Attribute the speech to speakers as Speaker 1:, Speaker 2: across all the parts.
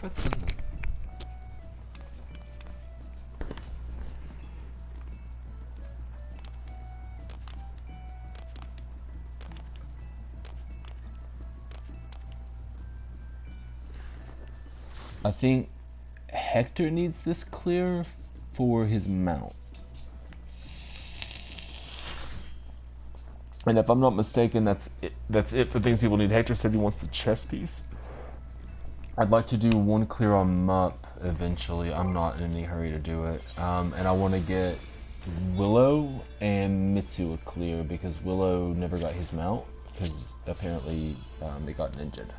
Speaker 1: quite simple. I think Hector needs this clear for his mount. And if I'm not mistaken, that's it for things people need. Hector said he wants the chess piece. I'd like to do one clear on Mup eventually. I'm not in any hurry to do it. And I want to get Willow and Mitsu a clear because Willow never got his mount because apparently they got ninja'd.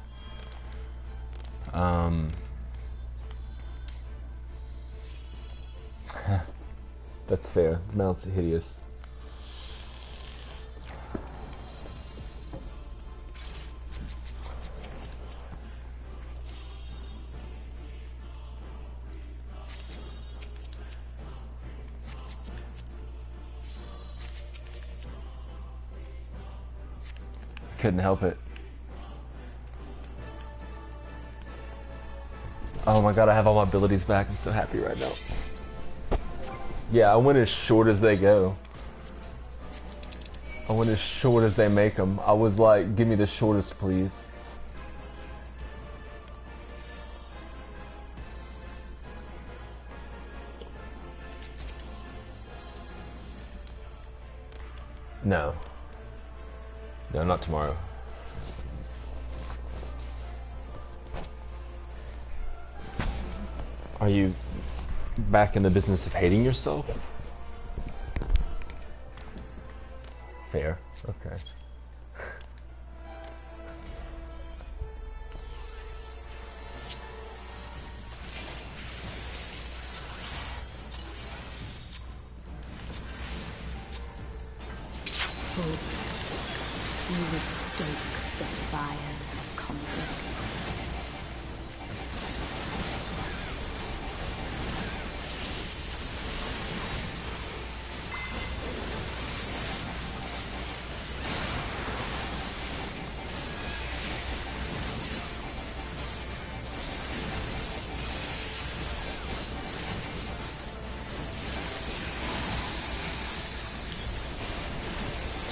Speaker 1: That's fair. The mount's hideous. Couldn't help it. Oh my god, I have all my abilities back. I'm so happy right now. Yeah, I went as short as they go. I went as short as they make them. I was like, give me the shortest, please. No. No, not tomorrow. Are you back in the business of hating yourself? Fair. Okay.
Speaker 2: You would stoke the fires of conflict.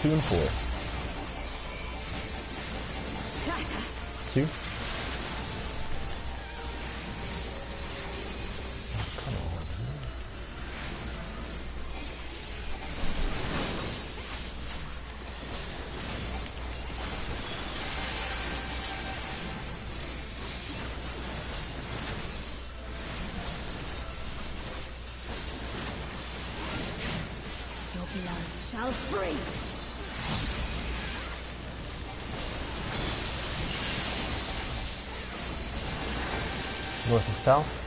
Speaker 1: Two and four. Two. Oh, come on.
Speaker 2: Your blood shall freeze.
Speaker 1: North and south.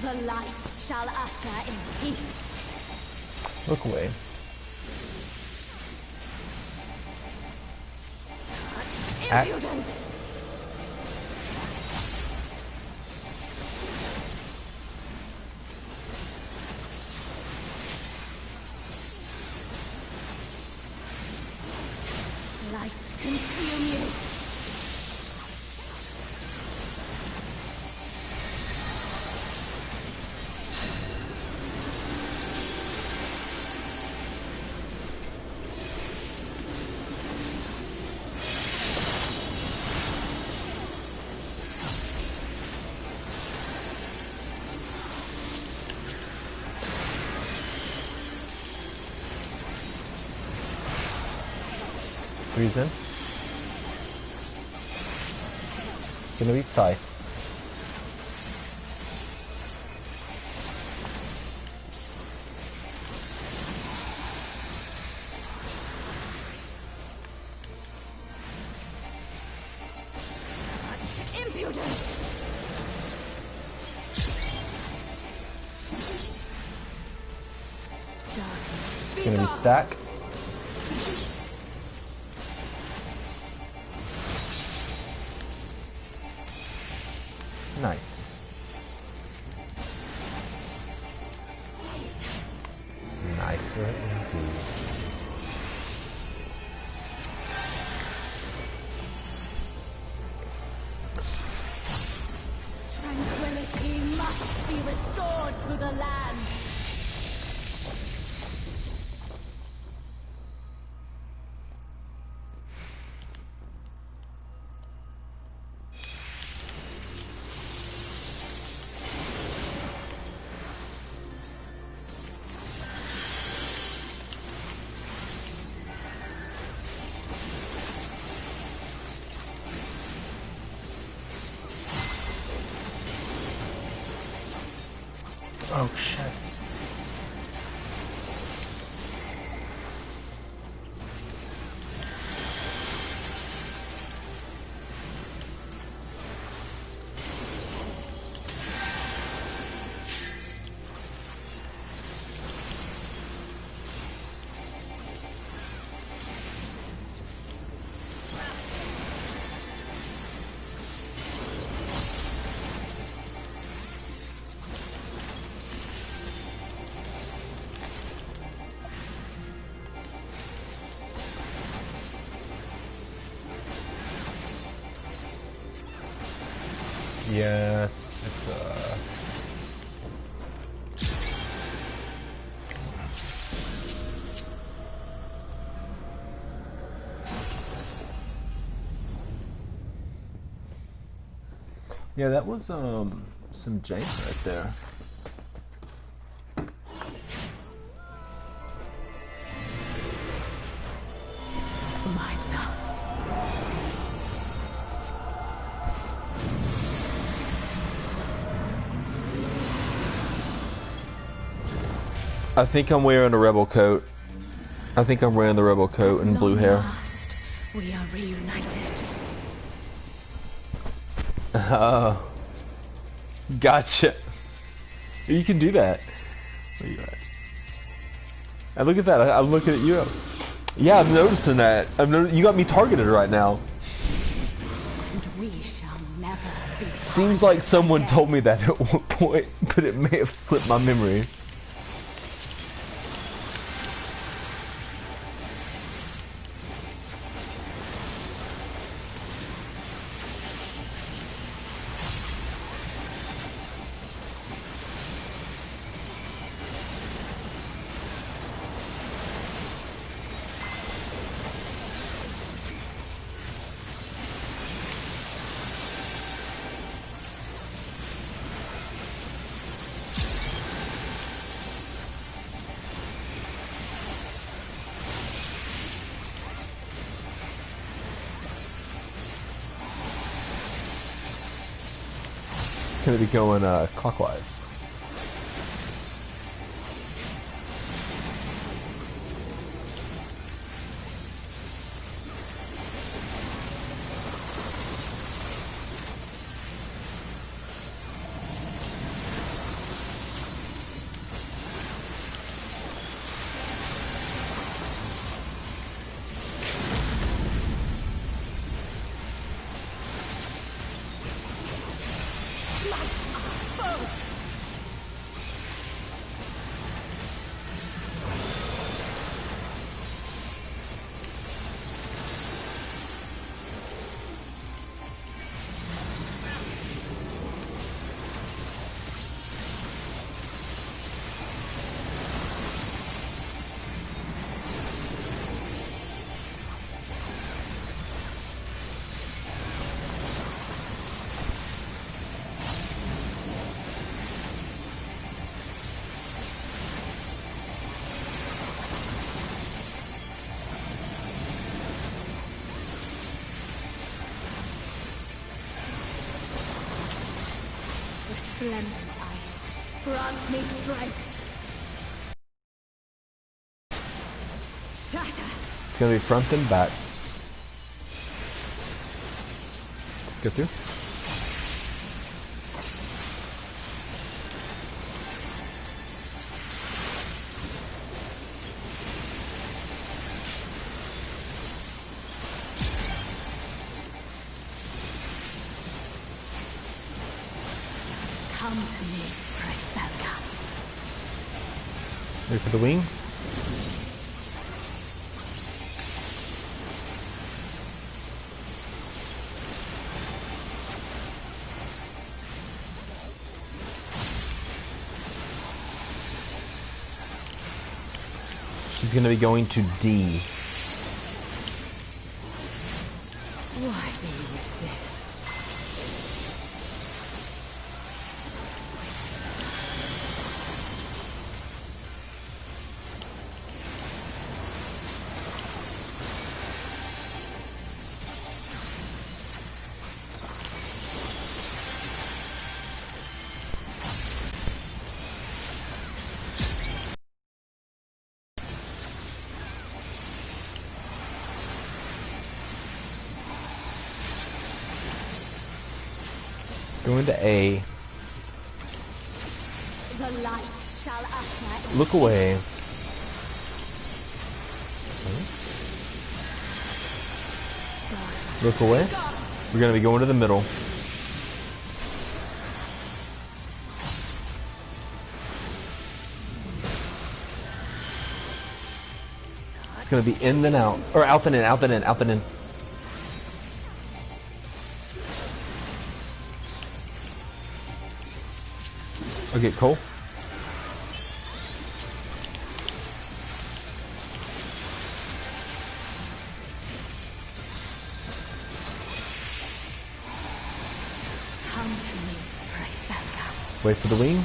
Speaker 2: The light shall usher in peace.
Speaker 1: Look away.
Speaker 2: Such
Speaker 1: Axe.
Speaker 2: impudence! Light consume you.
Speaker 1: Reason. Gonna be tight. gonna be stack. Nice. Nicer indeed.
Speaker 2: Tranquility must be restored to the land.
Speaker 1: Oh shit. Yeah, it's yeah, that was some jank right there. I think I'm wearing a rebel coat. I think I'm wearing the rebel coat and blue hair.
Speaker 2: Last, we are reunited.
Speaker 1: Gotcha. You can do that. Where you at? And look at that. I'm looking at you. Yeah, I'm noticing that. You got me targeted right now.
Speaker 2: And we shall never be.
Speaker 1: Seems like someone told me that at one point, but it may have slipped my memory. Gonna be going clockwise.
Speaker 2: Resplendent ice, grant me strength. Shatter.
Speaker 1: It's gonna be front and back. Go through.
Speaker 2: Come to me, Chrysalka.
Speaker 1: Wait for the wings. She's going to be going to D.
Speaker 2: Why do you resist?
Speaker 1: Going to A.
Speaker 2: The light shall usher in.
Speaker 1: Look away. Look away. We're going to be going to the middle. It's going to be in then out. Or out then in, out then in, out then in. Okay, Cole.
Speaker 2: Come to me, Chrysalka.
Speaker 1: Wait for the wing.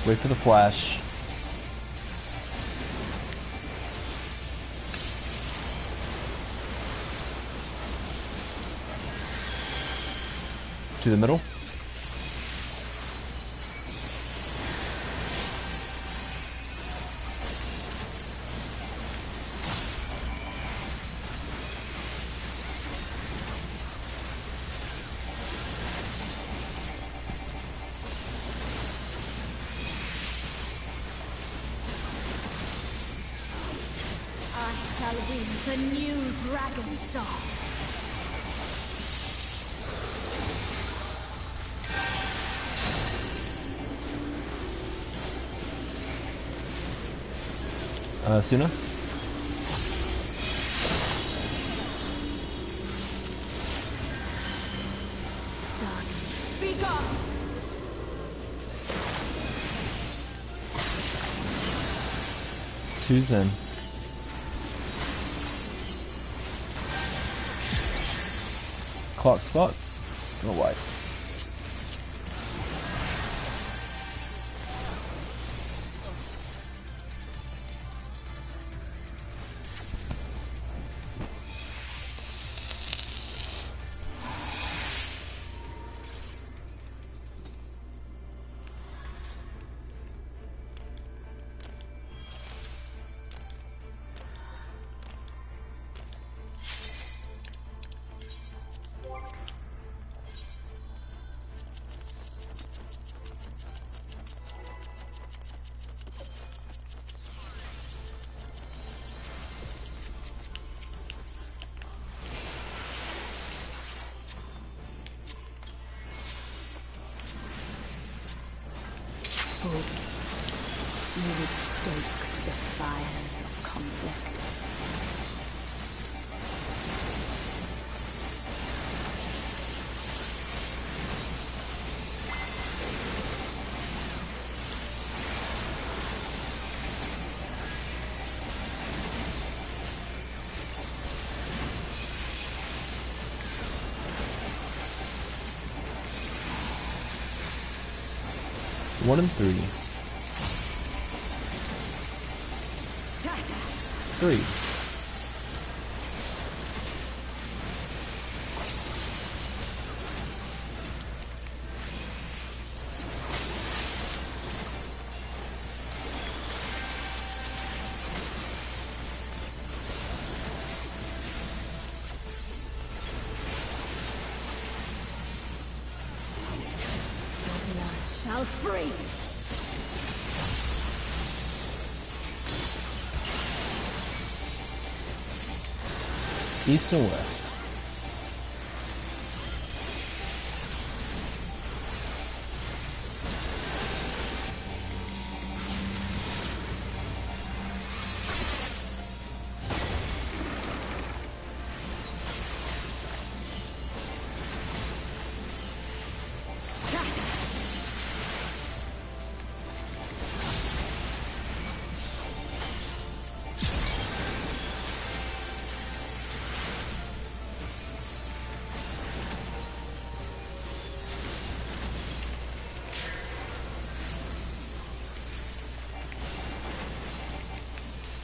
Speaker 1: Wait for the flash. To the middle.
Speaker 2: I shall win the new dragon song.
Speaker 1: Suna?
Speaker 2: Darkness, speak up!
Speaker 1: Two's in. Clock spots. Just gonna wipe.
Speaker 2: Fools, you would stoke the fires of conflict.
Speaker 1: One and three. Three.
Speaker 2: Shall freeze.
Speaker 1: East and west.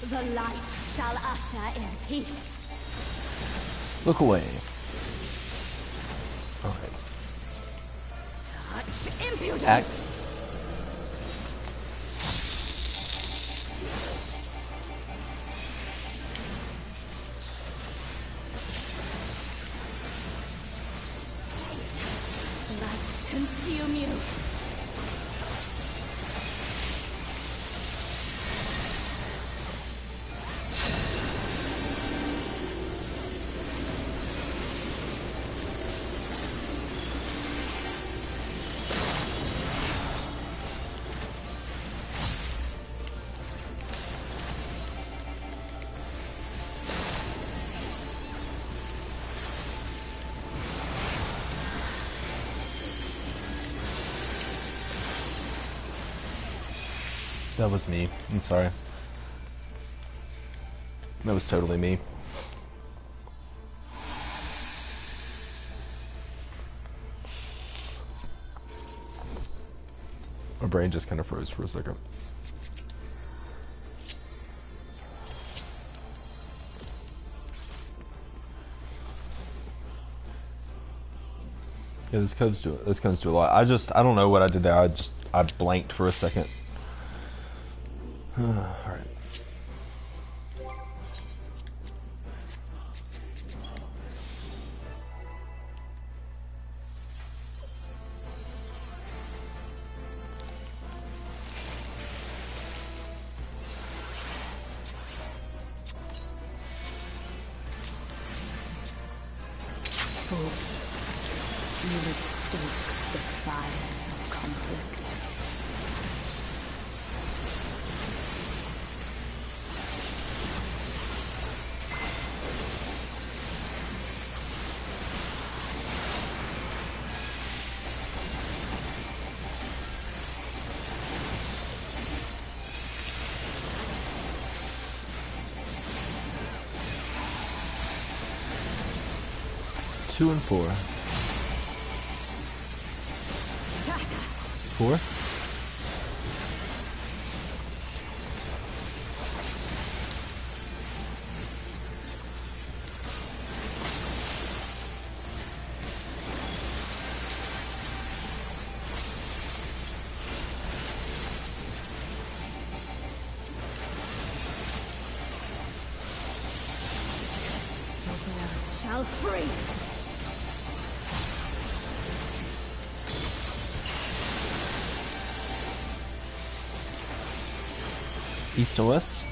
Speaker 2: The light shall usher in peace.
Speaker 1: Look away. Alright.
Speaker 2: Such impudence!
Speaker 1: Axe.
Speaker 2: Light consume you.
Speaker 1: That was me. I'm sorry. That was totally me. My brain just kind of froze for a second. Yeah, this code's do a lot. I don't know what I did there. I blanked for a second. Alright.
Speaker 2: Fools, you would stoke the fires of conflict.
Speaker 1: Two and four. Four?
Speaker 2: The blood shall freeze.
Speaker 1: East to west?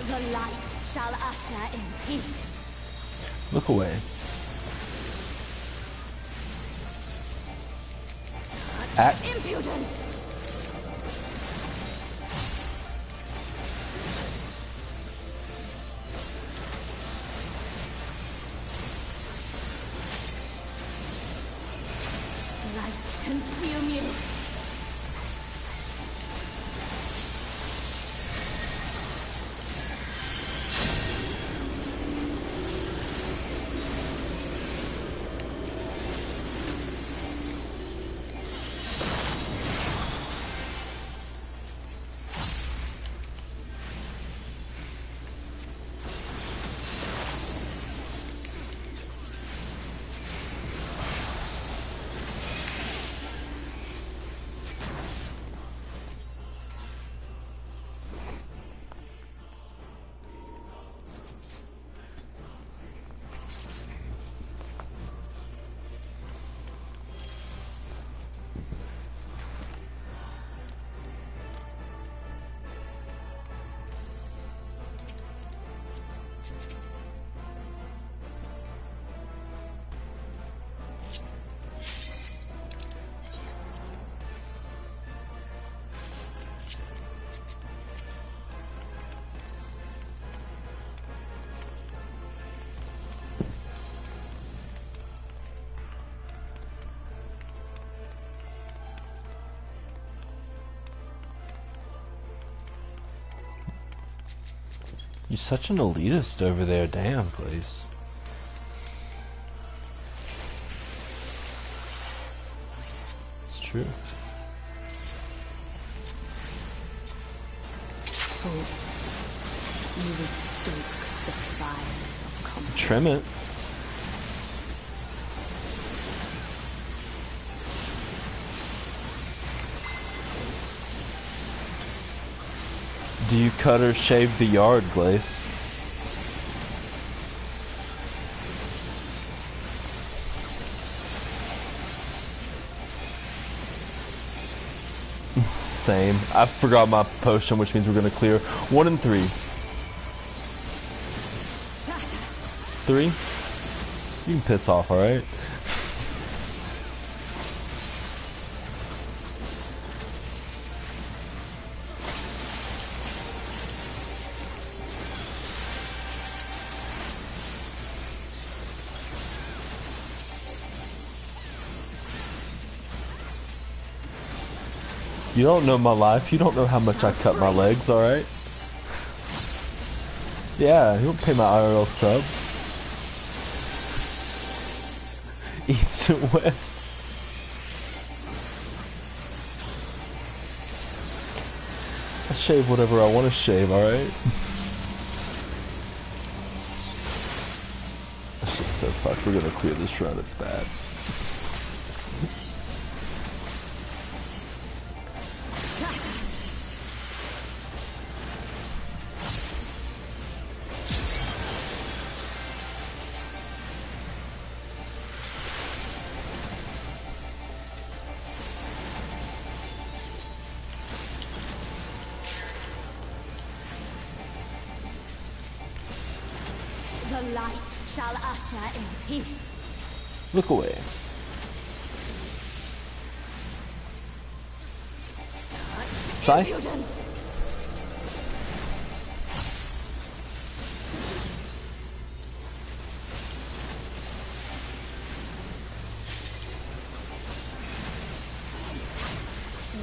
Speaker 2: The light shall usher in peace.
Speaker 1: Look away.
Speaker 2: Such
Speaker 1: Axe.
Speaker 2: impudence! Light consume you.
Speaker 1: You're such an elitist over there, damn place. It's true.
Speaker 2: Fools, you would stoke the fires of combat.
Speaker 1: Trim it. Do you cut or shave the yard, Glace? Same. I forgot my potion, which means we're gonna clear 1 and 3. 3? You can piss off, alright? You don't know my life. You don't know how much I cut my legs, alright? Yeah, you don't pay my IRL sub. East and west. I shave whatever I want to shave, alright? That shit's so fucked. We're gonna clear this run, it's bad.
Speaker 2: The light shall usher in peace.
Speaker 1: Look away. Scythe?
Speaker 2: Impudence!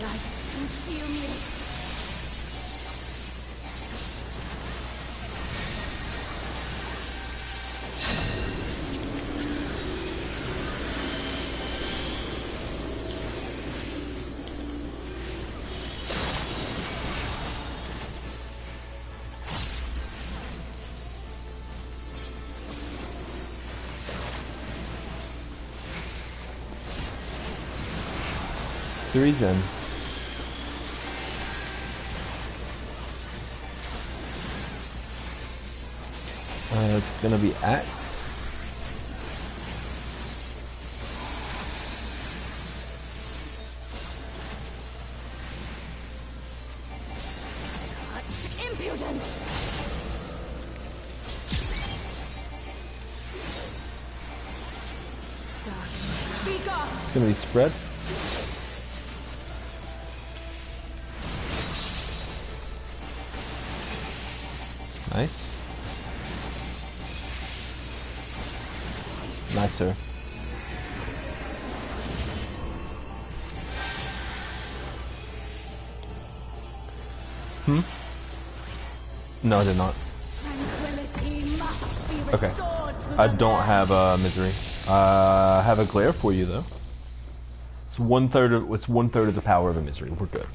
Speaker 2: Light consume me.
Speaker 1: Three's in. It's gonna be Axe.
Speaker 2: Such impudence! Darkness, speak up!
Speaker 1: It's gonna be Spread. Nice. Nicer. No, I did not.
Speaker 2: Tranquility must be
Speaker 1: Okay.
Speaker 2: restored to
Speaker 1: I
Speaker 2: the
Speaker 1: don't
Speaker 2: man.
Speaker 1: have Misery. I have a Glare for you though. It's one third of the power of a Misery. We're good.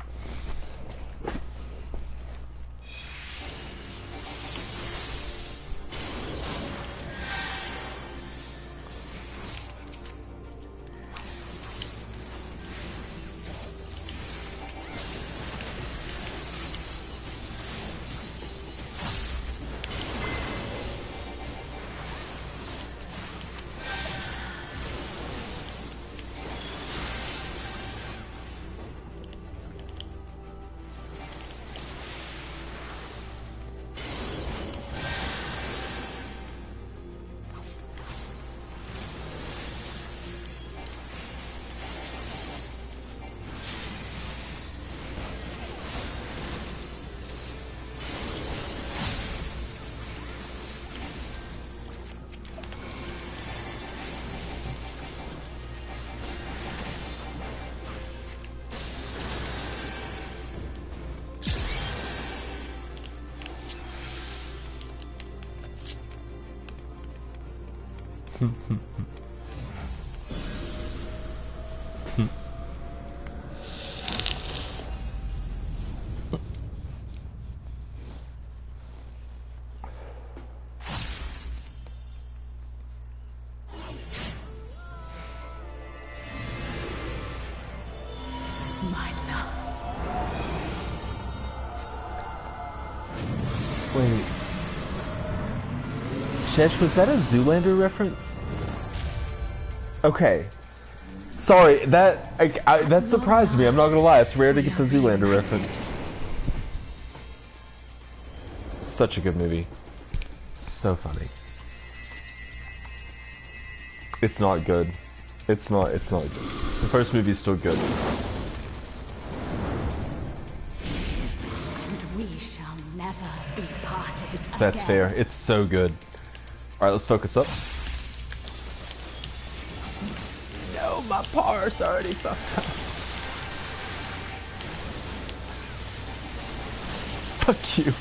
Speaker 2: My love.
Speaker 1: Wait. Chesh, was that a Zoolander reference? Okay. Sorry, that that surprised me, I'm not gonna lie. It's rare to get the Zoolander reference. Such a good movie. So funny. It's not good. It's not good. The first movie is still good.
Speaker 2: And we shall never be parted
Speaker 1: That's
Speaker 2: again.
Speaker 1: fair. It's so good. Alright, let's focus up. No, my parse already fucked up. Fuck you.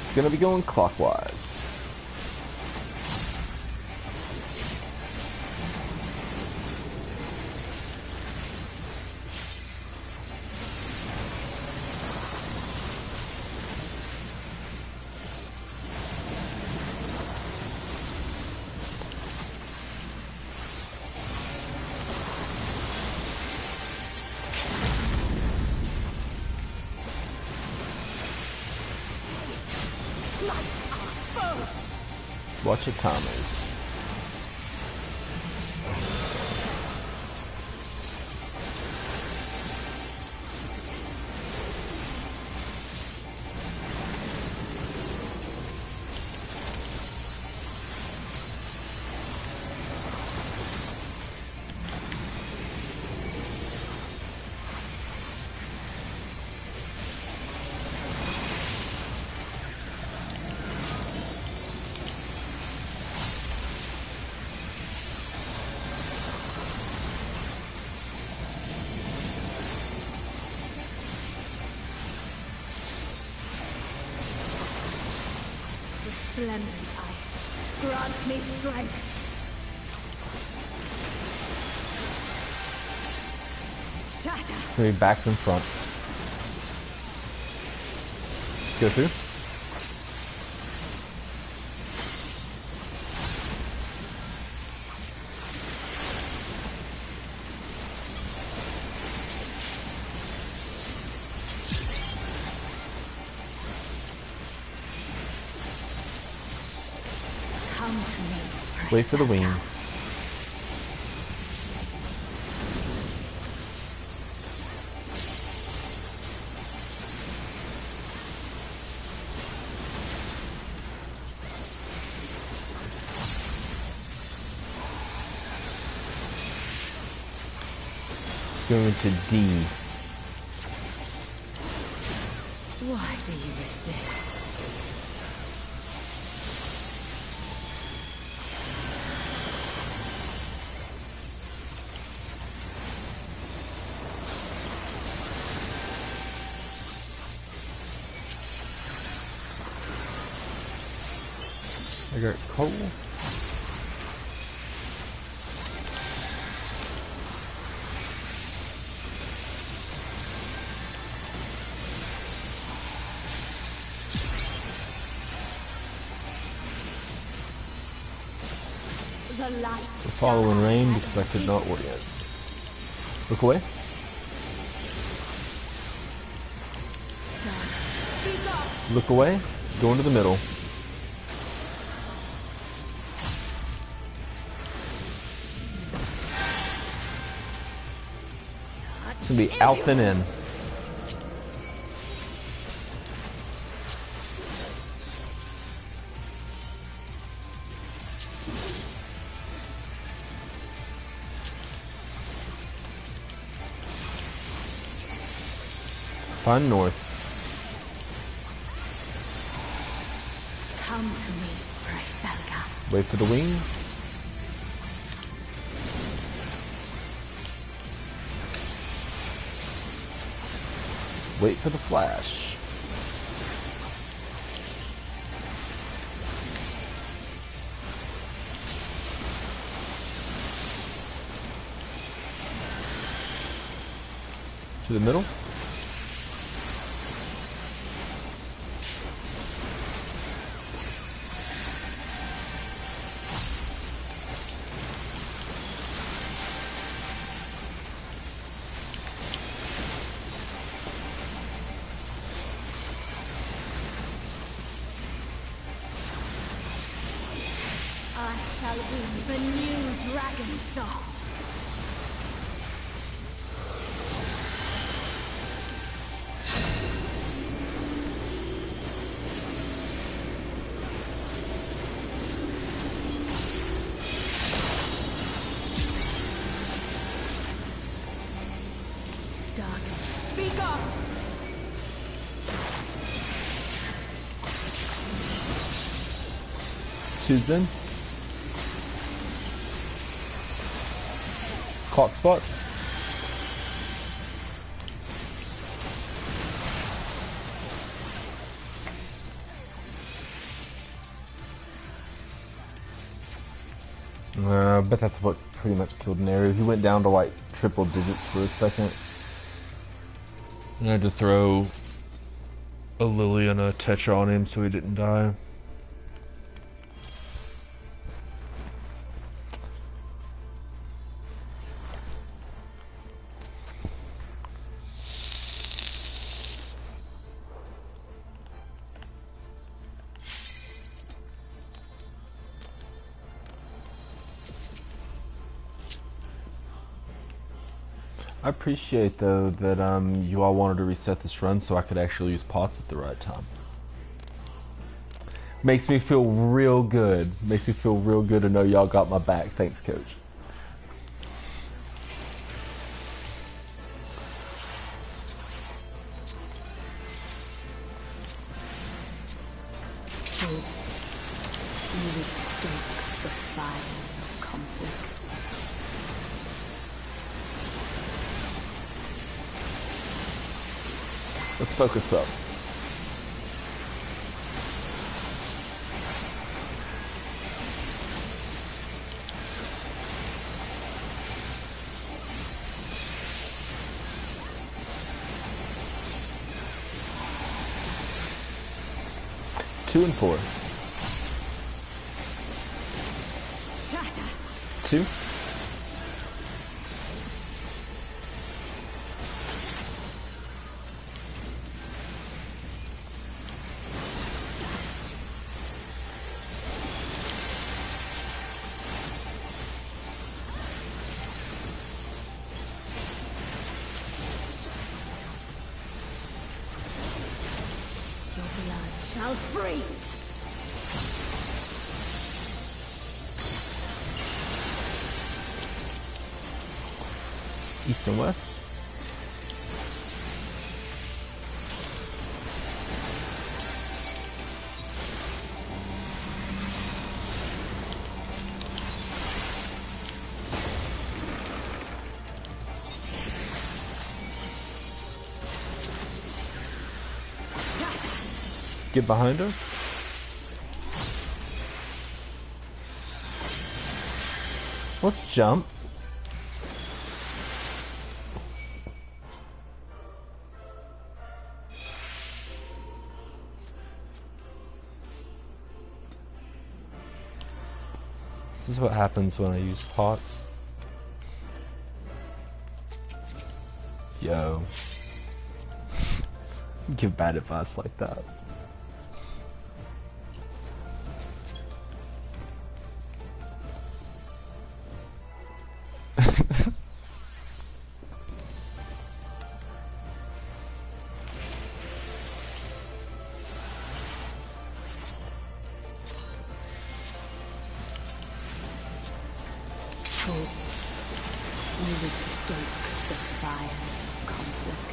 Speaker 1: It's gonna be going clockwise. Watch your timers.
Speaker 2: Resplendent ice, grant me strength. Shatter.
Speaker 1: Maybe back and front. Go through.
Speaker 2: Come to me.
Speaker 1: Wait for the wings. Going to D.
Speaker 2: Why do you resist?
Speaker 1: I got coal.
Speaker 2: The light.
Speaker 1: We're following rain because I could not orient. Look away.
Speaker 2: Speak up.
Speaker 1: Look away. Go into the middle. It's gonna be out and in. Find north.
Speaker 2: Come to me, Brisvelga.
Speaker 1: Wait for the wings. Wait for the flash. To the middle.
Speaker 2: I shall weave a new dragon song. Darkness, speak up!
Speaker 1: Two's in. Clock spots. I bet that's what pretty much killed Nero. He went down to like triple digits for a second. I had to throw a Lily and a Tetra on him so he didn't die. I appreciate though that you all wanted to reset this run so I could actually use pots at the right time. Makes me feel real good. Makes me feel real good to know y'all got my back. Thanks, coach.
Speaker 2: You would stoke the fires of conflict.
Speaker 1: Let's focus up. Two and four. Two.
Speaker 2: Your blood shall freeze.
Speaker 1: East and west. Get behind her. Let's jump. This is what happens when I use pots. Yo. Give bad advice like that.
Speaker 2: You would stoke the fires of conflict.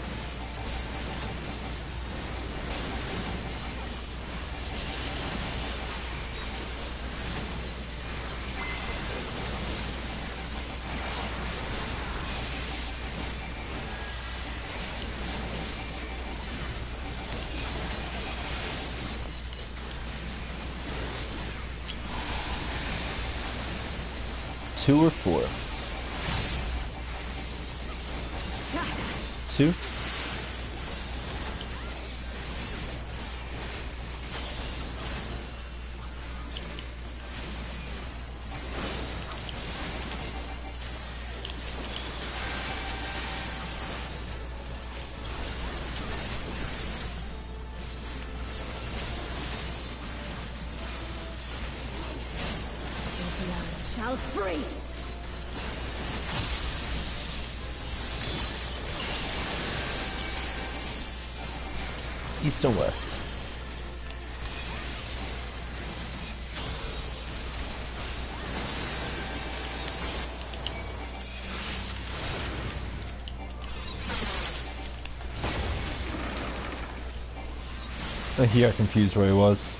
Speaker 1: 2 or 4? 2?
Speaker 2: Shall freeze.
Speaker 1: East and west. He got confused where he was.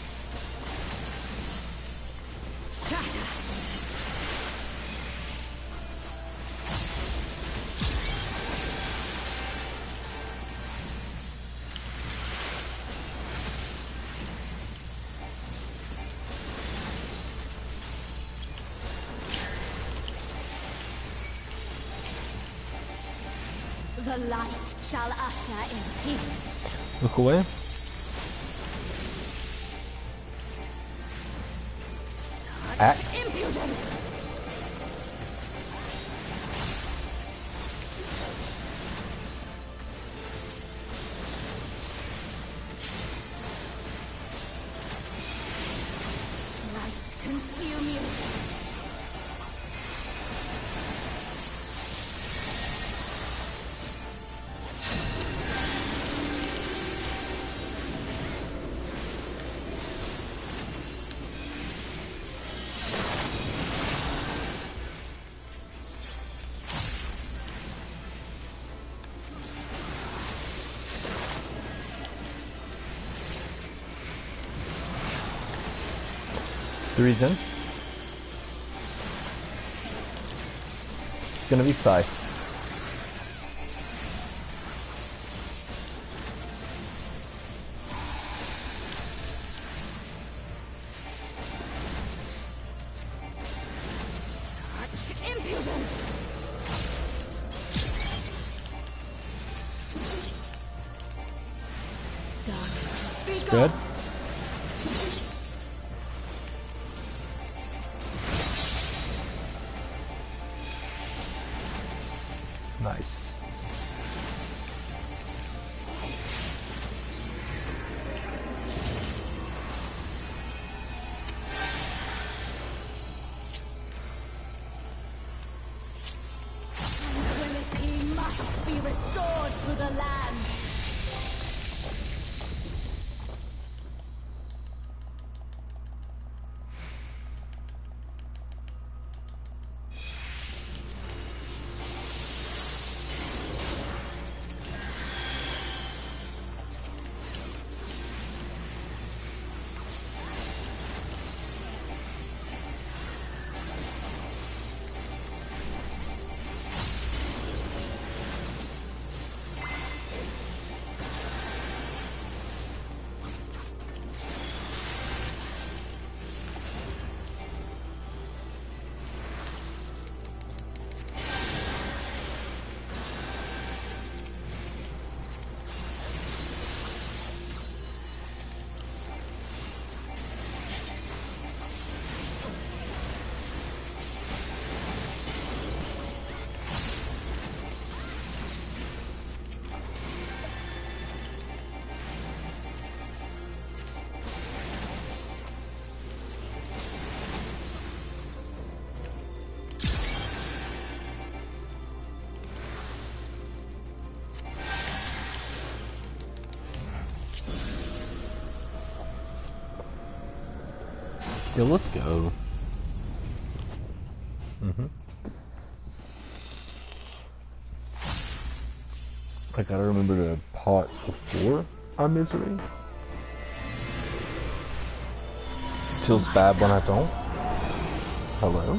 Speaker 2: The light shall usher in peace.
Speaker 1: Look away.
Speaker 2: Such impudence! Light consume you.
Speaker 1: Three's in. It's gonna be Scythe.
Speaker 2: Such impudence! Darkness,
Speaker 1: Spread. Nice.
Speaker 2: Tranquility must be restored to the land.
Speaker 1: Yeah, let's go. I gotta remember to pot before our misery. Feels bad when I don't. Hello?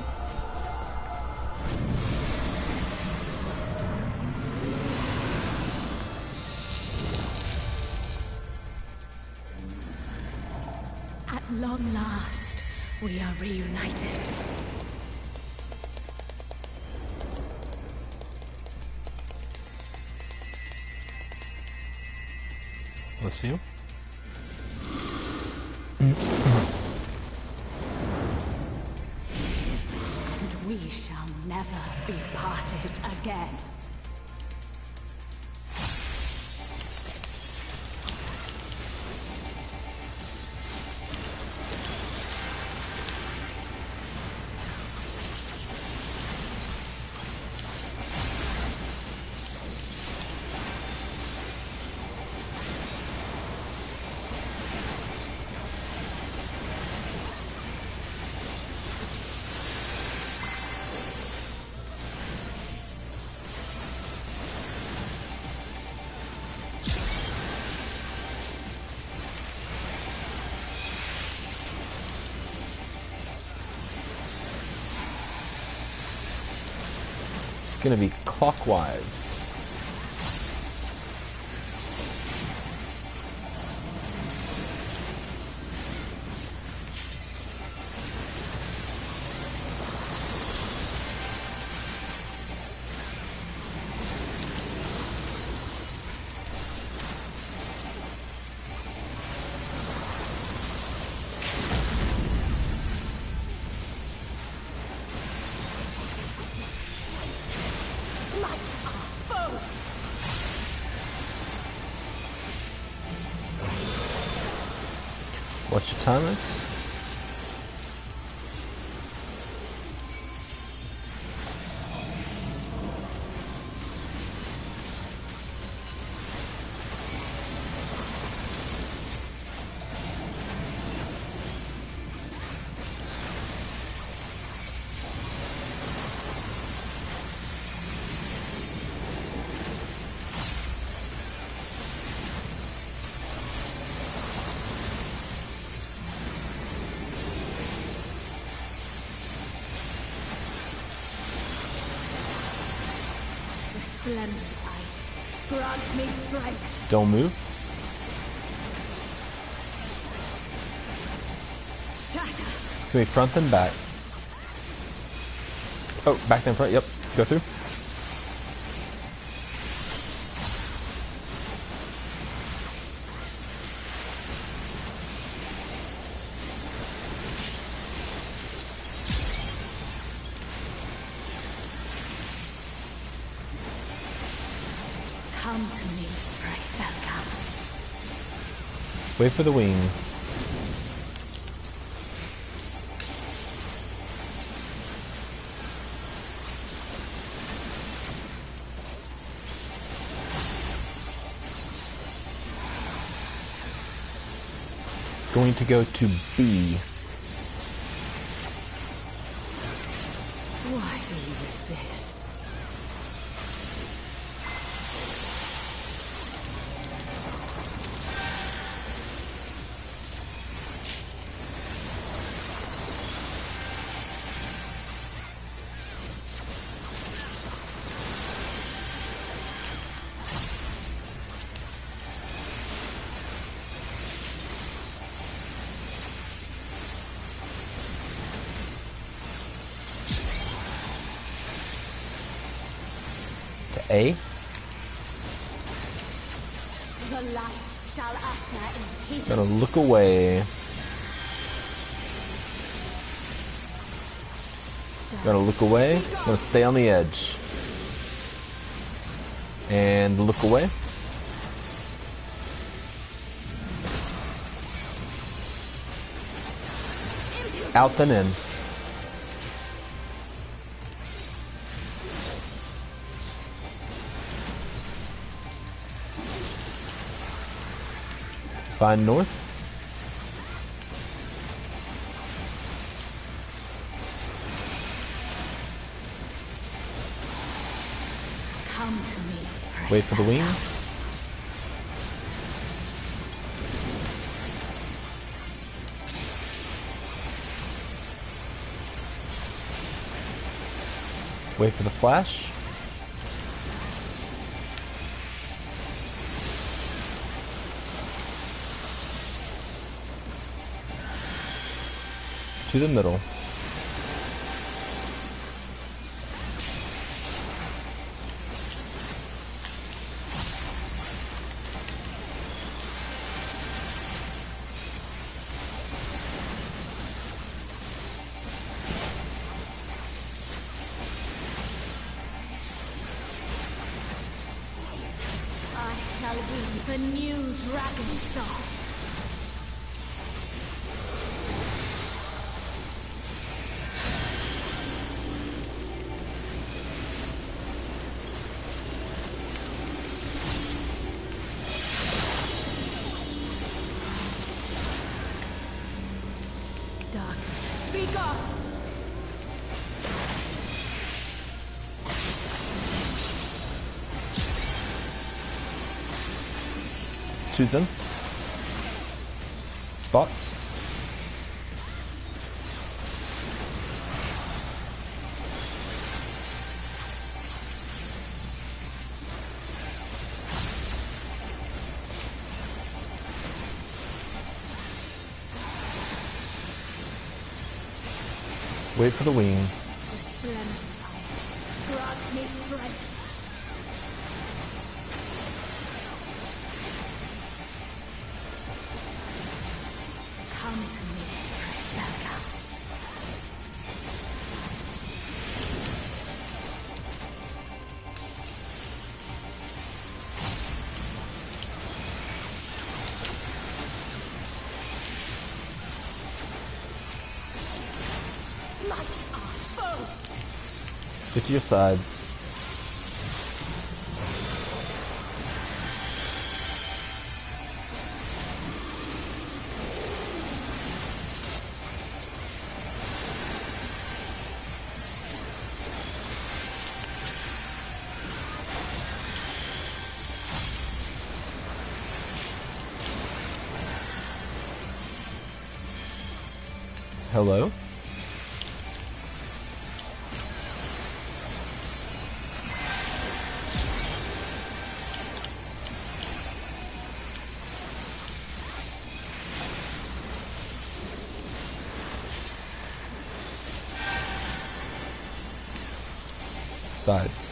Speaker 2: At long last, we are reunited.
Speaker 1: Let's see you.
Speaker 2: And we shall never be parted again.
Speaker 1: It's gonna be clockwise. What's your timers?
Speaker 2: Resplendent ice, grant me strength.
Speaker 1: Don't move.
Speaker 2: Shatter.
Speaker 1: It's gonna be front then back. Oh, back then front. Yep. Go through.
Speaker 2: Come to me, Ryselka.
Speaker 1: Wait for the wings. Going to go to B.
Speaker 2: Why do you resist?
Speaker 1: A.
Speaker 2: The light shall usher in peace.
Speaker 1: Gonna look away. Gonna look away. Gonna stay on the edge. And look away. Out then in. Find north.
Speaker 2: Come to me.
Speaker 1: Wait for the wings. Wait for the flash. To the middle.
Speaker 2: shall win the new dragon star. Darkness, speak up!
Speaker 1: Choose them. Spots. Wait for the wings.
Speaker 2: The splendid eyes grant me strength. Come to me, Griselda. Smite our foes.
Speaker 1: Get to your sides. Hello? Sides.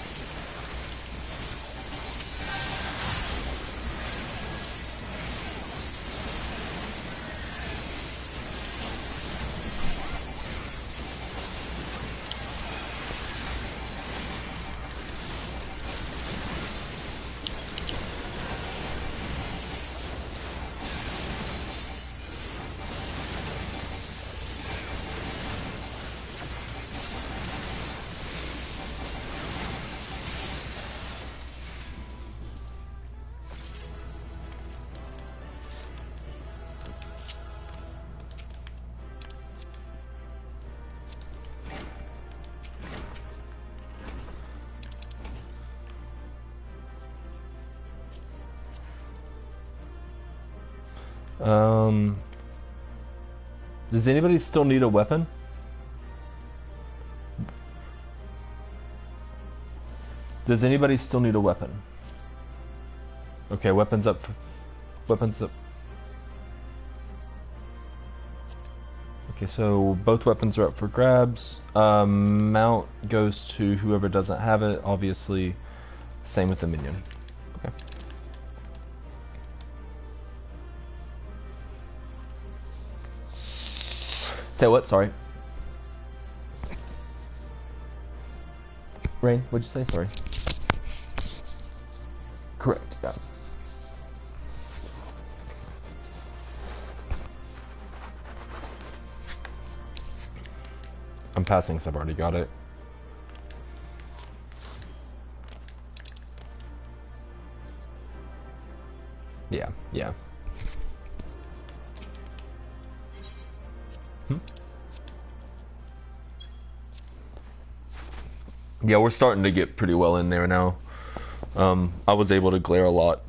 Speaker 1: Does anybody still need a weapon? Does anybody still need a weapon? Okay, weapons up. Weapons up. Okay, so both weapons are up for grabs. Mount goes to whoever doesn't have it, obviously. Same with the minion. Okay. Say what? Sorry. Rain, what'd you say? Sorry. Correct, yeah. I'm passing because I've already got it. Yeah, yeah. Yeah, we're starting to get pretty well in there now. I was able to glare a lot.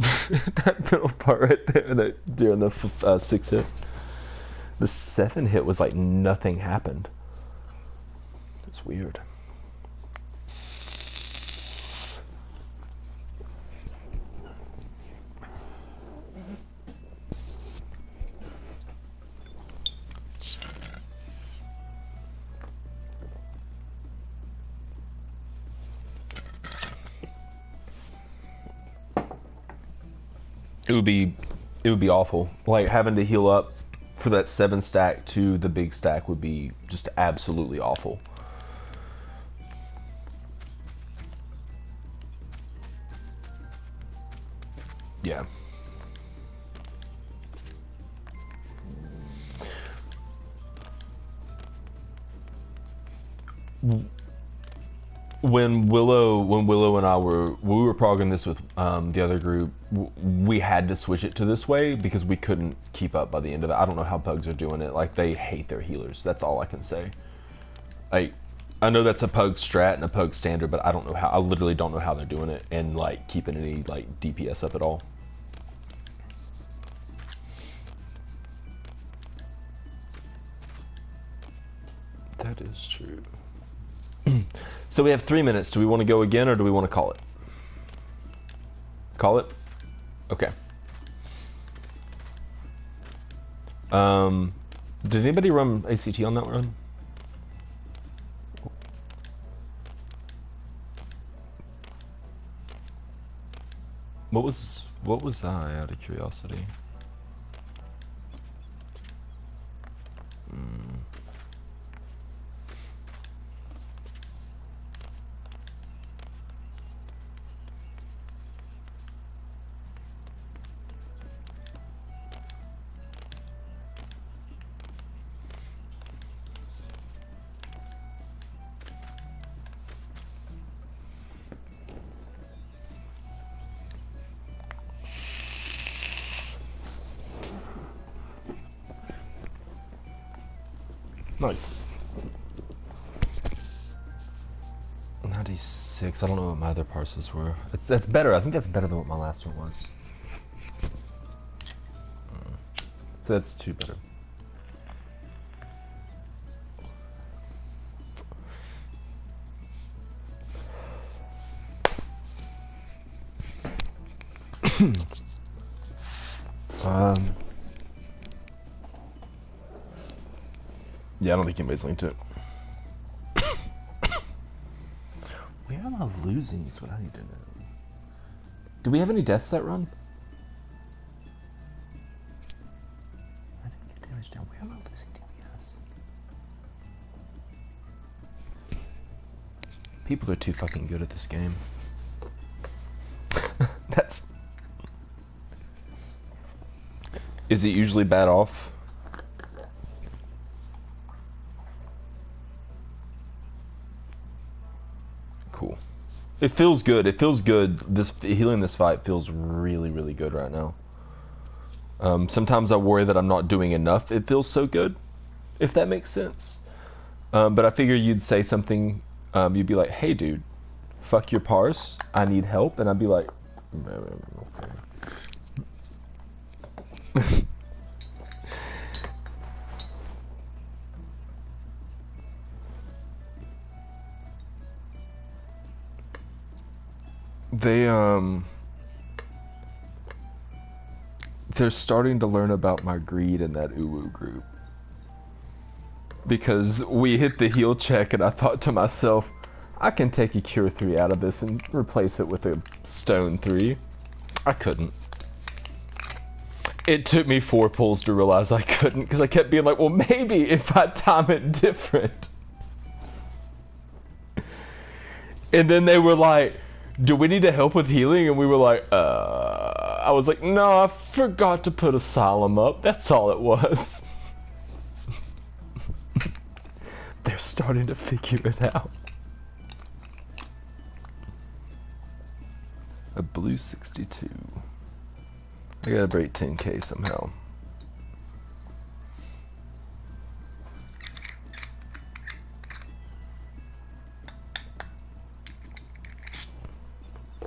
Speaker 1: That middle part right there during the 6 hit. The 7 hit was like nothing happened. It's weird. It would be awful. Like having to heal up for that 7 stack to the big stack would be just absolutely awful. Yeah. When Willow and I we were programming this with the other group, we had to switch it to this way because we couldn't keep up by the end of it. I don't know how Pugs are doing it. Like, they hate their healers. That's all I can say. Like, I know that's a Pug strat and a Pug standard, but I don't know how. I literally don't know how they're doing it and like keeping any like DPS up at all. That is true. So we have 3 minutes. Do we want to go again, or do we want to call it? Call it? Okay. Did anybody run ACT on that run? What was I, out of curiosity? Nice. 96. I don't know what my other parses were. That's better. I think that's better than what my last one was. That's 2 better. Yeah, I don't think anybody's linked to it. Where am I losing is what I need to know. Do we have any deaths that run? I didn't get damage down. Where am I losing DPS? People are too fucking good at this game. That's... Is it usually bad off? Cool. It feels good. It feels good. This healing this fight feels really, really good right now. Sometimes I worry that I'm not doing enough. It feels so good, if that makes sense. But I figure you'd say something. You'd be like, "Hey, dude, fuck your parse. I need help," and I'd be like, "Okay." They're starting to learn about my greed in that uwu group. Because we hit the heal check and I thought to myself, I can take a cure 3 out of this and replace it with a stone 3. I couldn't. It took me 4 pulls to realize I couldn't, because I kept being like, well, maybe if I time it different. And then they were like, do we need to help with healing? And we were like, I was like, no, I forgot to put Asylum up. That's all it was. They're starting to figure it out. A blue 62. I gotta break 10k somehow.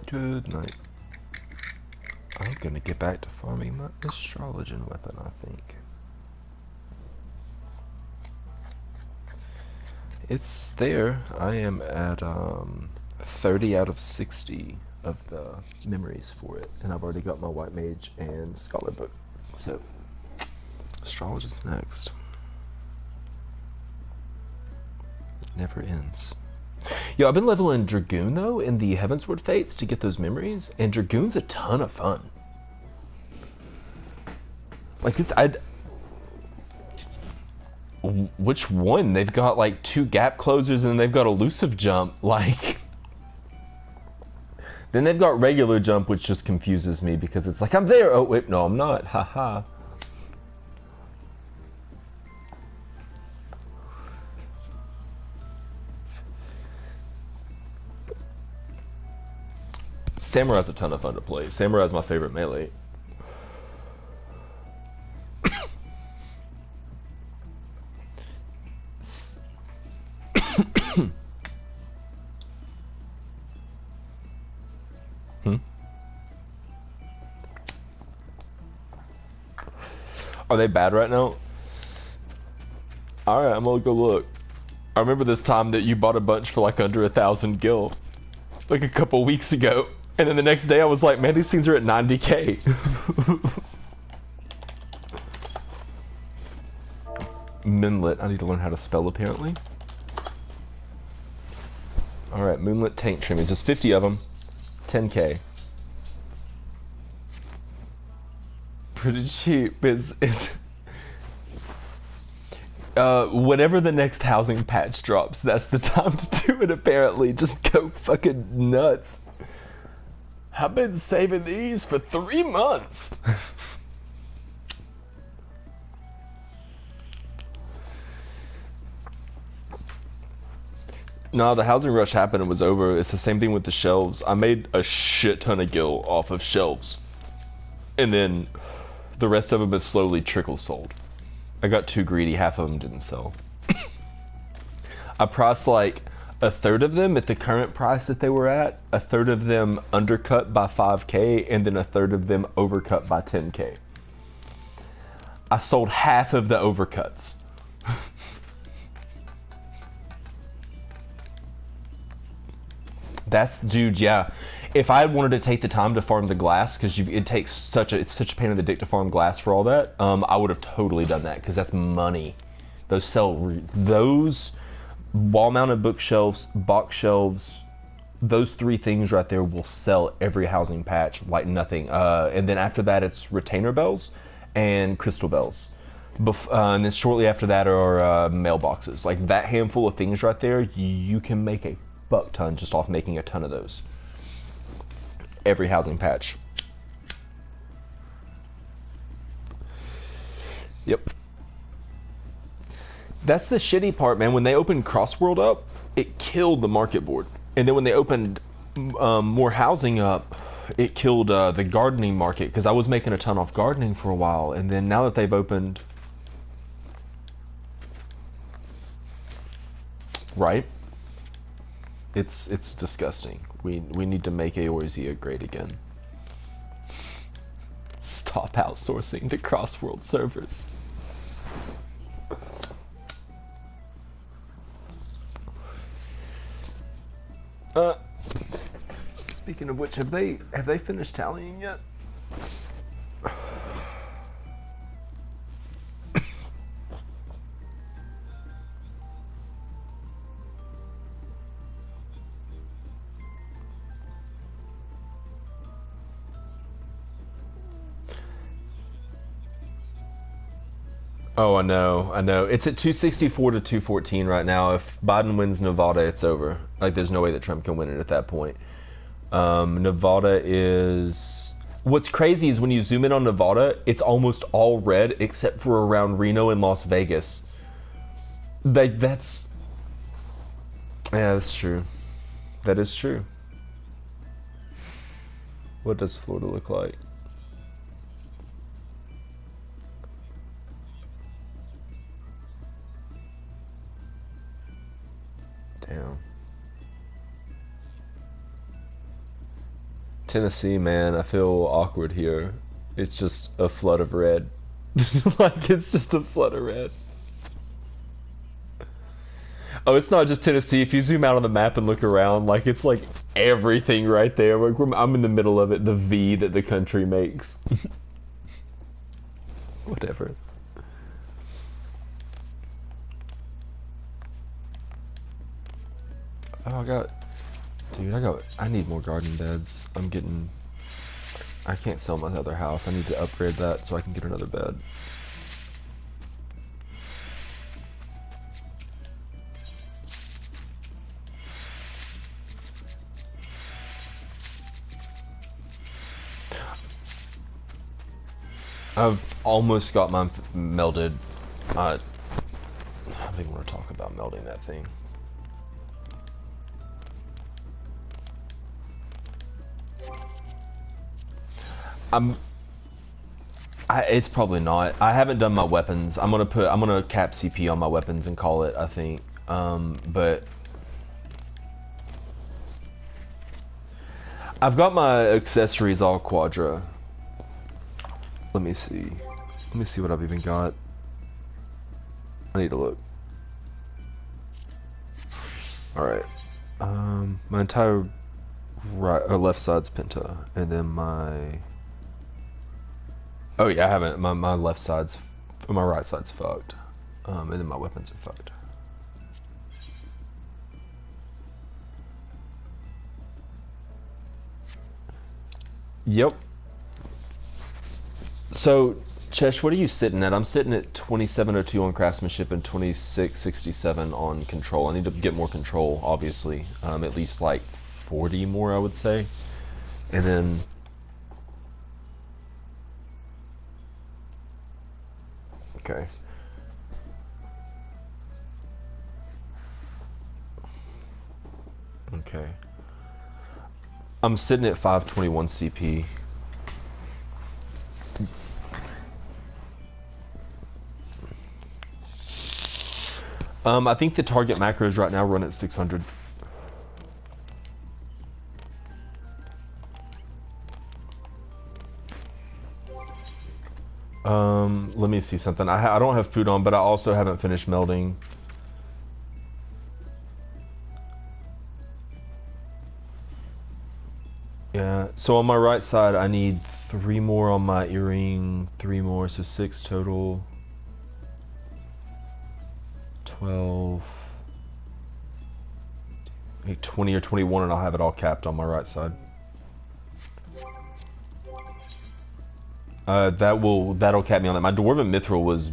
Speaker 1: Good night. I'm gonna get back to farming my astrologian weapon, I think. It's there. I am at 30 out of 60 of the memories for it, and I've already got my White Mage and Scholar book. So, astrologist next. It never ends. Yo, I've been leveling Dragoon though in the Heavensward Fates to get those memories, and Dragoon's a ton of fun. Like, which one? They've got like 2 gap closers and they've got elusive jump. Like, Then they've got regular jump, which just confuses me because it's like, I'm there. Oh, wait, no, I'm not. Haha. Samurai's a ton of fun to play. Samurai's my favorite melee. Are they bad right now? Alright, I'm gonna go look. I remember this time that you bought a bunch for like under 1,000 gil. Like a couple weeks ago. And then the next day I was like, man, these things are at 90k. Moonlit, I need to learn how to spell apparently. Alright, Moonlit tank trimmies. There's 50 of them. 10k. Pretty cheap. It's whenever the next housing patch drops, that's the time to do it apparently. Just go fucking nuts. I've been saving these for 3 months. No, the housing rush happened and was over. It's the same thing with the shelves. I made a shit ton of gil off of shelves. And then the rest of them have slowly trickle sold. I got too greedy, half of them didn't sell. I priced like a third of them at the current price that they were at, a third of them undercut by 5k, and then a third of them overcut by 10k. I sold half of the overcuts. That's, dude, yeah. If I had wanted to take the time to farm the glass, because it takes it's such a pain in the dick to farm glass for all that, I would have totally done that, because that's money. Those wall-mounted bookshelves, box shelves, those 3 things right there will sell every housing patch like nothing. And then after that, it's retainer bells and crystal bells. And then shortly after that are mailboxes. Like that handful of things right there, you can make a buck ton just off making a ton of those. Every housing patch. Yep. That's the shitty part, man. When they opened Crossworld up, it killed the market board. And then when they opened more housing up, it killed the gardening market, because I was making a ton off gardening for a while. And then now that they've opened... Right? It's disgusting. We need to make Eorzea great again. Stop outsourcing to Crossworld servers. Speaking of which, have they finished tallying yet? Oh, I know. It's at 264 to 214 right now. If Biden wins Nevada, it's over. Like, there's no way that Trump can win it at that point. Nevada is... What's crazy is when you zoom in on Nevada, it's almost all red except for around Reno and Las Vegas. That's... Yeah, that's true. That is true. What does Florida look like? Damn. Tennessee, man, I feel awkward here. It's just a flood of red. Like, it's just a flood of red. Oh, it's not just Tennessee. If you zoom out on the map and look around, like, it's like everything right there. I'm in the middle of it, the V that the country makes. Whatever. Oh, I need more garden beds. I can't sell my other house. I need to upgrade that so I can get another bed. I've almost got mine melded. I don't even want to talk about melding that thing. It's probably not. I haven't done my weapons. I'm gonna cap CP on my weapons and call it, I think. But I've got my accessories all quadra. Let me see. Let me see what I've even got. I need to look. Alright. My entire right or left side's penta, and then my oh yeah, I haven't. My left side's, my right side's fucked, and then my weapons are fucked. Yep. So, Chesh, what are you sitting at? I'm sitting at 2702 on craftsmanship and 2667 on control. I need to get more control, obviously. At least like 40 more, I would say. And then okay. Okay. I'm sitting at 521 CP. I think the target macros right now run at 600. Let me see something. I don't have food on, but I also haven't finished melding. Yeah, so on my right side, I need 3 more on my earring, 3 more, so 6 total. 12, like 20 or 21, and I'll have it all capped on my right side. That'll cap me on that. My Dwarven Mithril was,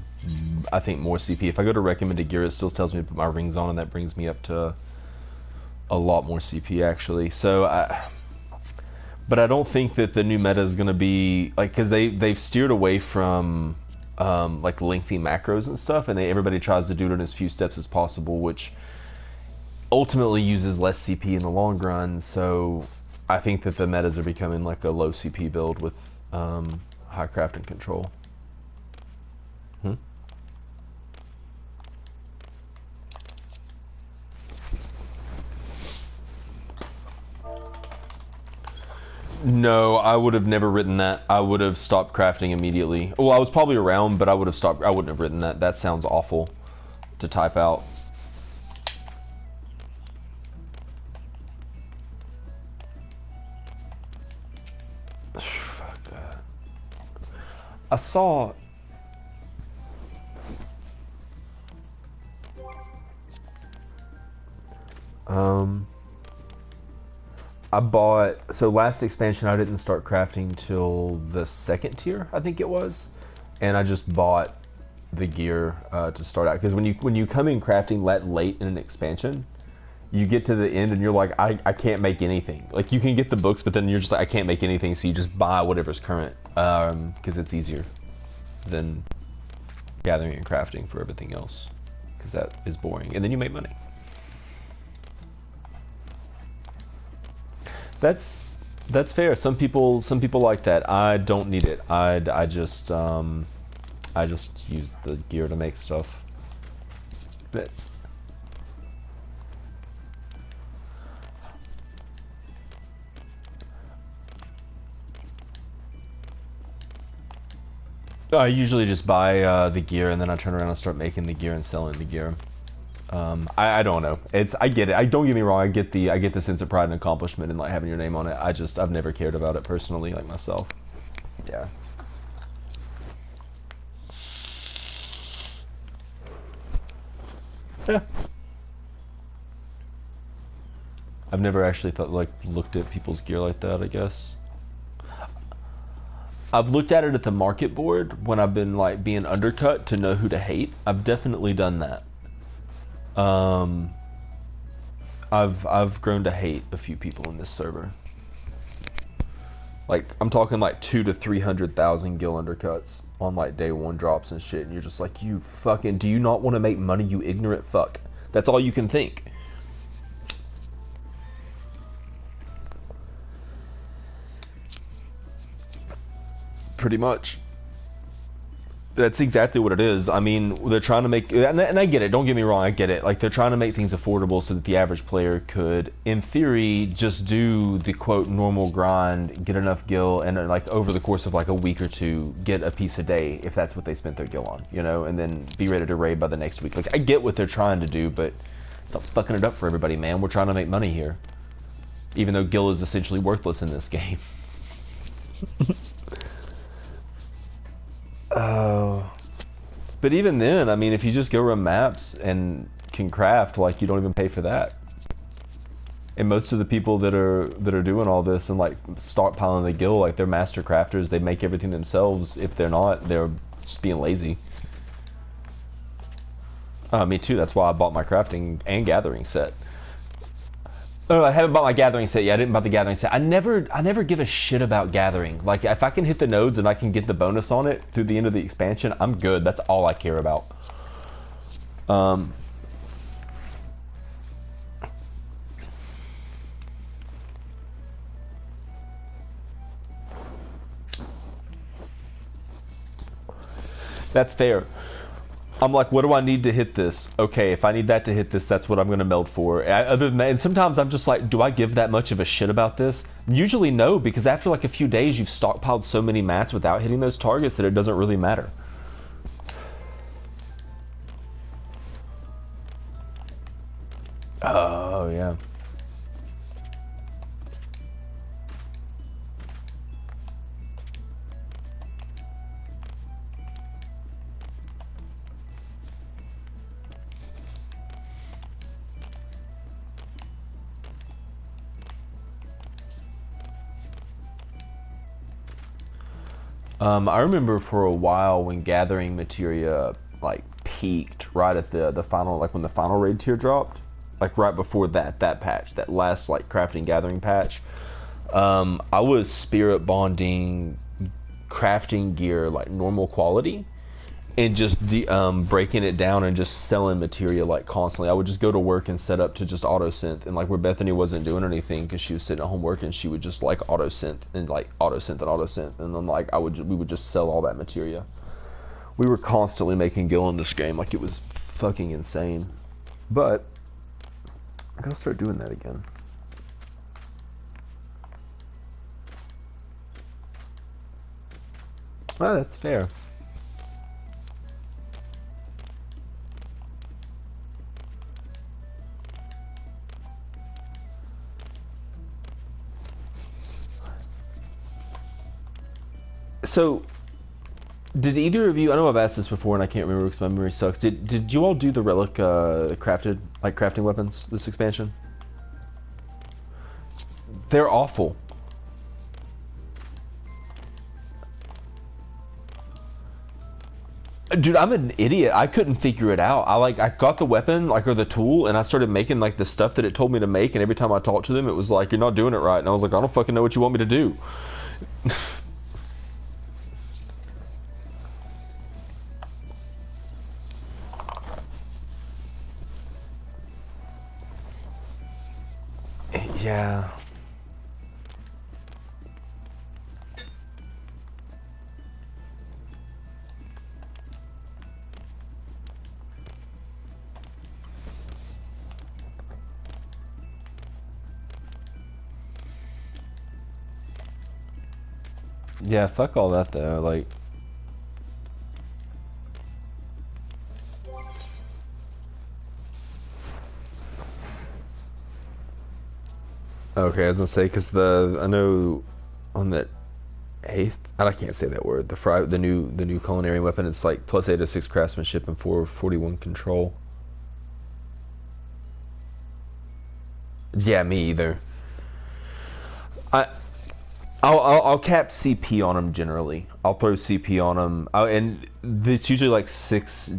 Speaker 1: I think, more CP. If I go to recommended gear, it still tells me to put my rings on, and that brings me up to a lot more CP actually. So, but I don't think that the new meta is going to be like, because they've steered away from like lengthy macros and stuff, and everybody tries to do it in as few steps as possible, which ultimately uses less CP in the long run. So I think that the metas are becoming like a low CP build with high craft and control. No, I would have never written that. I would have stopped crafting immediately. Well, I was probably around, but I would have stopped. I wouldn't have written that. That sounds awful to type out. Fuck that. I saw... I bought, so last expansion I didn't start crafting till the 2nd tier, I think it was, and I just bought the gear to start out, because when you come in crafting that late in an expansion, you get to the end and you're like, I can't make anything. Like, you can get the books, but then you're just like, I can't make anything, so you just buy whatever's current, because it's easier than gathering and crafting for everything else, because that is boring, and then you make money. That's fair. Some people like that. I don't need it. I just use the gear to make stuff. That's... I usually just buy the gear, and then I turn around and start making the gear and selling the gear. I don't know. I get it. Don't get me wrong. I get the sense of pride and accomplishment and like having your name on it. I've never cared about it personally, like myself. Yeah. Yeah. I've never actually looked at people's gear like that, I guess. I've looked at it at the market board when I've been like being undercut to know who to hate. I've definitely done that. I've grown to hate a few people in this server. Like, I'm talking like 200 to 300,000 gil undercuts on like day one drops and shit, and you're just like, you fucking, do you not want to make money, you ignorant fuck? That's all you can think. Pretty much. That's exactly what it is. I mean, they're trying to make, and I get it, don't get me wrong, I get it. Like, they're trying to make things affordable so that the average player could, in theory, just do the quote normal grind, get enough gil, and like over the course of like a week or two, get a piece a day if that's what they spent their gil on, you know, and then be ready to raid by the next week. Like, I get what they're trying to do, but stop fucking it up for everybody, man. We're trying to make money here. Even though gil is essentially worthless in this game. Oh. But even then, I mean, if you just go run maps and can craft, like, you don't even pay for that. And most of the people that are doing all this and like stockpiling the gil, like, they're master crafters. They make everything themselves. If they're not, they're just being lazy. Me too. That's why I bought my crafting and gathering set. Oh, I haven't bought my gathering set yet. I didn't buy the gathering set. I never give a shit about gathering. Like, if I can hit the nodes and I can get the bonus on it through the end of the expansion, I'm good. That's all I care about. That's fair. I'm like, what do I need to hit this? Okay, if I need that to hit this, that's what I'm going to meld for. Other than that, and sometimes I'm just like, do I give that much of a shit about this? Usually no, because after like a few days, you've stockpiled so many mats without hitting those targets that it doesn't really matter. Oh, yeah. I remember for a while when gathering materia like peaked right at the final, like when the final raid tier dropped, like right before that patch, that last like crafting gathering patch. I was spirit bonding crafting gear like normal quality and just breaking it down and just selling materia like constantly. I would just go to work and set up to just auto synth, and like where Bethany wasn't doing anything because she was sitting at home working, she would just like auto synth and like auto synth and auto synth, and then like we would just sell all that materia. We were constantly making gil in this game, like it was fucking insane. But I gotta start doing that again. Oh, that's fair. So, did either of you? I know I've asked this before, and I can't remember because my memory sucks. Did you all do the relic crafting weapons this expansion? They're awful. Dude, I'm an idiot. I couldn't figure it out. I got the weapon, like, or the tool, and I started making like the stuff that it told me to make, and every time I talked to them, it was like, you're not doing it right. And I was like, I don't fucking know what you want me to do. Yeah. Yeah, fuck all that though, like. Okay, I was gonna say, because I know on that 8th, I can't say that word, the new culinary weapon, it's like plus 806 craftsmanship and 441 control. Yeah, me either. I'll cap CP on them generally. I'll throw CP on them, and it's usually like 6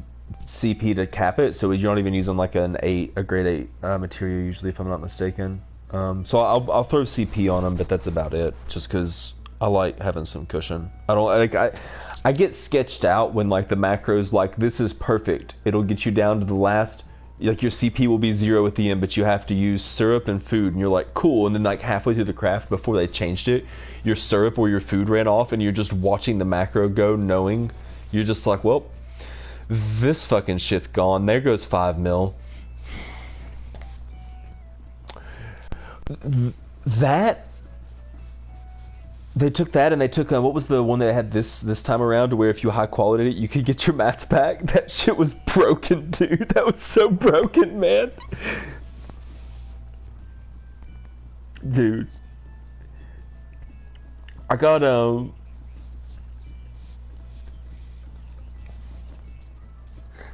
Speaker 1: CP to cap it, so you're not even using like a grade 8 material usually, if I'm not mistaken. So I'll throw CP on them, but that's about it. Just because I like having some cushion. I don't like I get sketched out when like the macros like this is perfect. It'll get you down to the last like your CP will be 0 at the end, but you have to use syrup and food, and you're like cool. And then like halfway through the craft before they changed it, your syrup or your food ran off, and you're just watching the macro go, knowing you're just like, well, this fucking shit's gone. There goes 5 mil. That they took that and they took what was the one that had this time around to where if you high quality it you could get your mats back. That shit was broken, dude. That was so broken, man. Dude, I got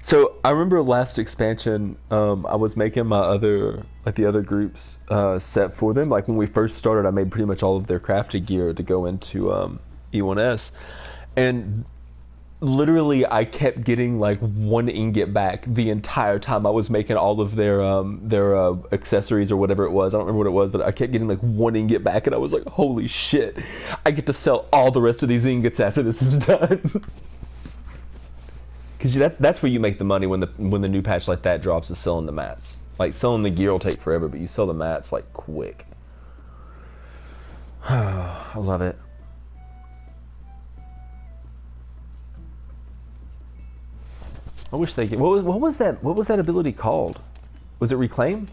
Speaker 1: so I remember last expansion, I was making my other, like the other groups, set for them. Like when we first started, I made pretty much all of their crafted gear to go into e8s, and literally I kept getting like 1 ingot back the entire time I was making all of their accessories or whatever it was. I don't remember what it was, but I kept getting like 1 ingot back, and I was like, holy shit! I get to sell all the rest of these ingots after this is done. Because that's where you make the money when the new patch like that drops, is selling the mats. Like selling the gear will take forever, but you sell the mats like quick. I love it. I wish they could. What was that? What was that ability called? Was it reclaim?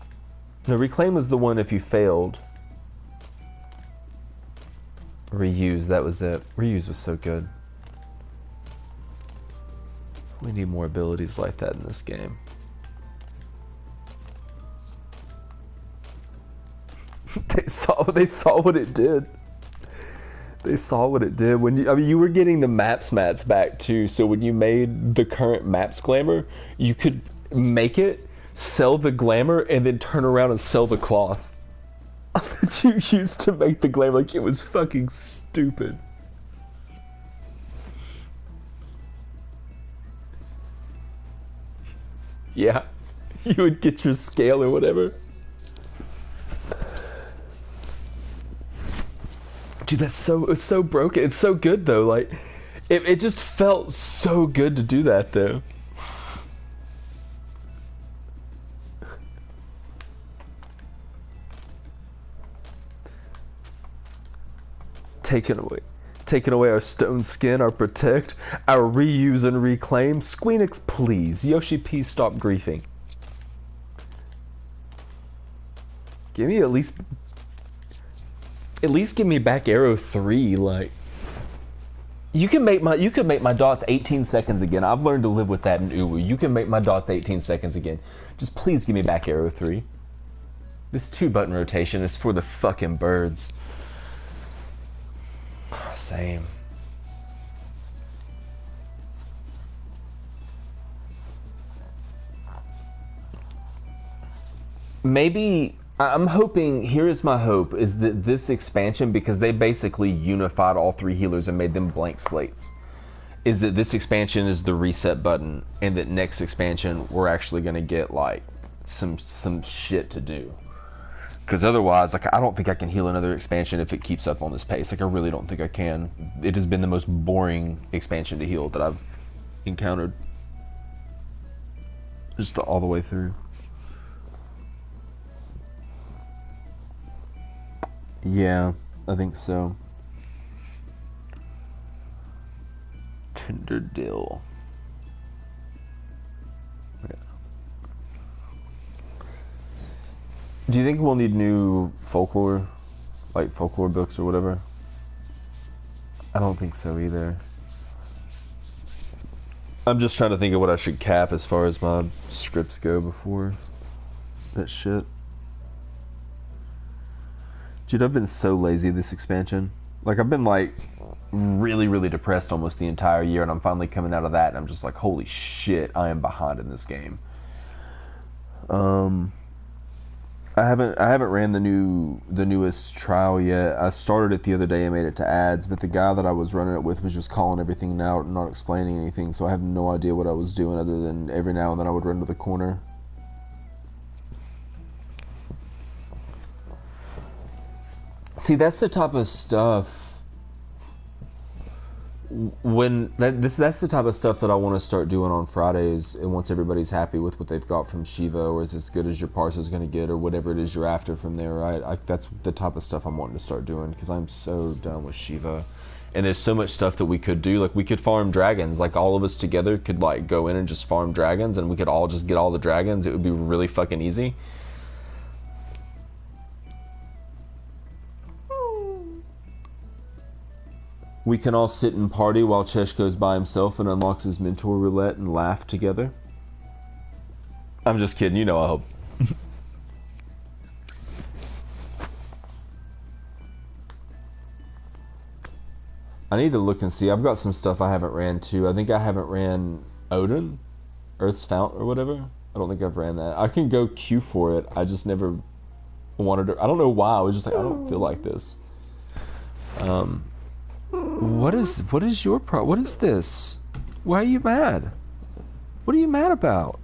Speaker 1: No, reclaim was the one if you failed. Reuse, that was it. Reuse was so good. We need more abilities like that in this game. They saw what it did. They saw what it did when you were getting the mats back too. So when you made the current maps glamour, you could make it, sell the glamour, and then turn around and sell the cloth that you used to make the glamour. Like, it was fucking stupid. Yeah, you would get your scale or whatever. Dude, it's so broken. It's so good though. Like, it just felt so good to do that though. Taking away our stone skin, our protect, our reuse and reclaim. Squeenix, please. Yoshi P, stop griefing. Give me at least give me back arrow 3. Like, you can make my dots 18 seconds again. I've learned to live with that in Uwu. You can make my dots 18 seconds again. Just please give me back arrow 3. This 2-button rotation is for the fucking birds. Same. Maybe I'm hoping, here is my hope, is that this expansion, because they basically unified all 3 healers and made them blank slates, is that this expansion is the reset button, and that next expansion we're actually going to get like some shit to do. Because otherwise, like, I don't think I can heal another expansion if it keeps up on this pace. Like, I really don't think I can. It has been the most boring expansion to heal that I've encountered. Just all the way through. Yeah, I think so. Tinder dill. Yeah. Do you think we'll need new folklore, like folklore books or whatever? I don't think so either. I'm just trying to think of what I should cap as far as my scripts go before that shit. Dude, I've been so lazy this expansion. Like, I've been like really, really depressed almost the entire year, and I'm finally coming out of that, and I'm just like, holy shit, I am behind in this game. I haven't ran the newest trial yet. I started it the other day and made it to ads, but the guy that I was running it with was just calling everything out and not explaining anything, so I have no idea what I was doing other than every now and then I would run to the corner. See, that's the type of stuff That's the type of stuff that I want to start doing on Fridays, and once everybody's happy with what they've got from Shiva, or is as good as your parcel's going to get, or whatever it is you're after from there, right? That's the type of stuff I'm wanting to start doing, because I'm so done with Shiva. And there's so much stuff that we could do. Like, we could farm dragons. Like, all of us together could, like, go in and just farm dragons, and we could all just get all the dragons. It would be really fucking easy. We can all sit and party while Chesh goes by himself and unlocks his mentor roulette and laugh together. I'm just kidding, you know I hope. I need to look and see. I've got some stuff I haven't ran too. I think I haven't ran Odin, Earth's Fount or whatever. I don't think I've ran that. I can go queue for it. I just never wanted to. I don't know why. I was just like, I don't feel like this. What is your problem? What is this? Why are you mad? What are you mad about?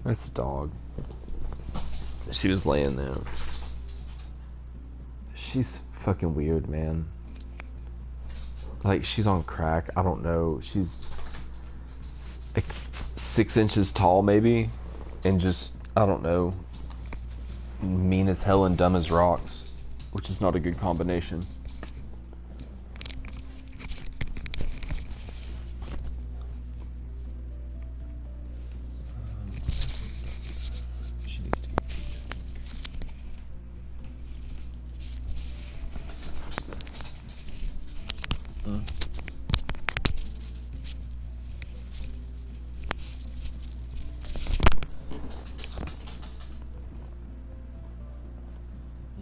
Speaker 1: That's dog. She was laying there. She's fucking weird, man. Like, she's on crack. I don't know. She's like 6 inches tall, maybe, and just, I don't know, mean as hell and dumb as rocks, which is not a good combination.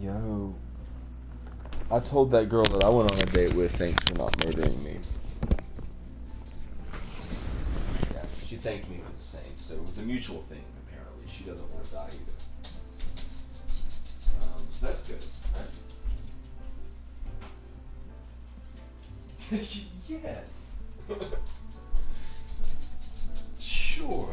Speaker 1: Yo, I told that girl that I went on a date with, thanks for not murdering me. Yeah, she thanked me for the same, so it was a mutual thing, apparently. She doesn't want to die either. So that's good, right? Yes. Sure.